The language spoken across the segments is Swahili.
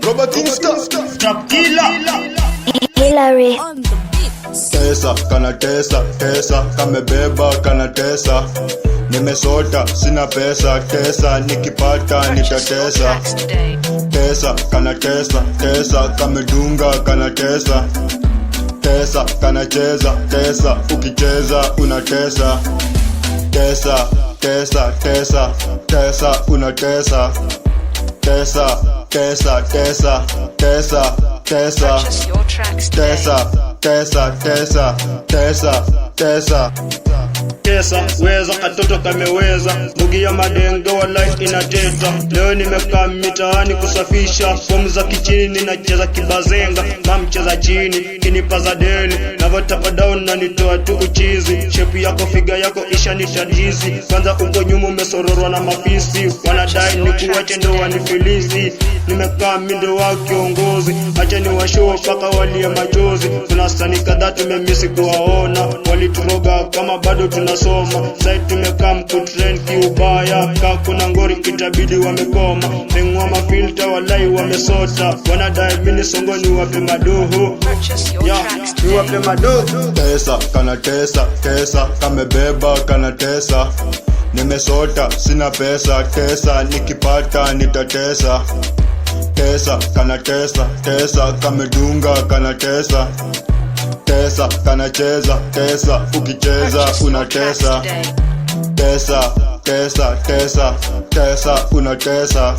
Robert Insta, Trap killer. Hillary. Tesa, kana tesa, tesa, kamebeba kana tesa. Nimesota, sina pesa, tesa, nikipata nitatesa. Tesa, kana tesa, tesa, kamedunga kana tesa. Tesa, kana cheza, tesa, ukicheza unatesa. Tesa, tesa, tesa, tesa, unatesa. Tesa, tesa, tesa, tesa, tesa. Tesa, tesa, tesa, tesa, tesa. Tesa, weza katoto kameweza, bugi ya madengo wa life inateta. Leo nimekaa mitaani kusafisha, fomu za kichini ninacheza kibazenga. Mamcheza chini, kinipaza deni, navotapa down na nitoa tu uchizi. Shepu yako figa yako isha nitadizi, kwanza uko nyuma umesororwa na mafisi. Wanadai ni kuwache ndo wanifilisi, nimekaa mindo wa kiongozi. Acha ni washow paka walie machozi, tunastani kadhaa tumemisi kuwaona. Walituroga kama bado tunasoma, sai tumekaa mkutrend kiubaya. Kaa kuna ngori itabidi wamekoma, mengwa mafilter walai wamesota. Wanadai mini songoni wape madoho, ni wape madoho. Tesa, kana tesa, tesa, kamebeba kana tesa. Nimesota, sina pesa, tesa, nikipata nitatesa. Tesa, kana tesa, tesa, kamedunga kana tesa. Tesa, kana cheza, tesa, ukicheza unatesa. Tesa, tesa, tesa, tesa, unatesa.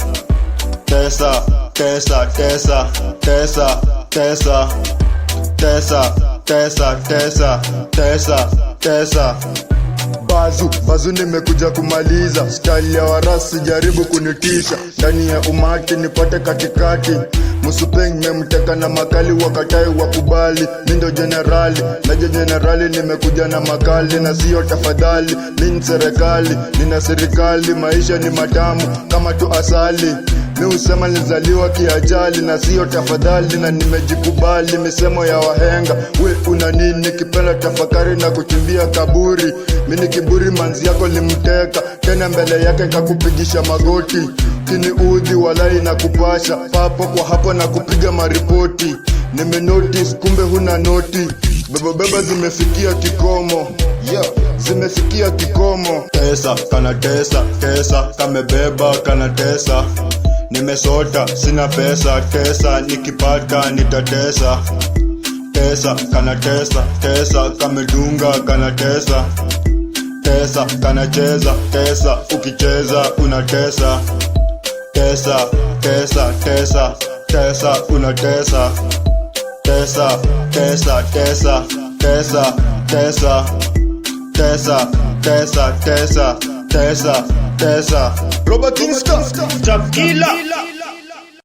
Tesa, tesa, tesa, tesa, tesa. Tesa, tesa, tesa, tesa, tesa. Bazu nimekuja kumaliza, style ya warasi jaribu kunitisha. Ndani ya umati nipate katikati, Musupeng memteka na makali wakatai wakubali. Mindo generali, naje generali nimekuja na makali na sio tafadhali. Mini serikali, nina serikali, maisha ni matamu kama tu asali. Mi usema nilizaliwa kiajali na sio tafadhali, na nimejikubali misemo ya wahenga. We una nini kipenda tafakari na kuchimbia kaburi. Mini kiburi manzi yako limteka, tena mbele yake kakupigisha magoti. Kini udhi walai na kupasha, papo kwa hapo na kupiga maripoti. Nimenotice kumbe huna noti, beba zimefikia kikomo. Yeah, zimefikia kikomo. Tesa, kana tesa, tesa, kamebeba kana tesa. Nimesota, sina pesa, tesa, nikipata nitatesa. Tesa, kana tesa, tesa, kamedunga kana tesa. Tesa, kana cheza, tesa, ukicheza unatesa. Tesa, tesa, tesa, tesa, unatesa. Tesa, tesa, tesa, tesa, tesa. Tesa, tesa, tesa, tesa, tesa. Robert Insta, Trap killer.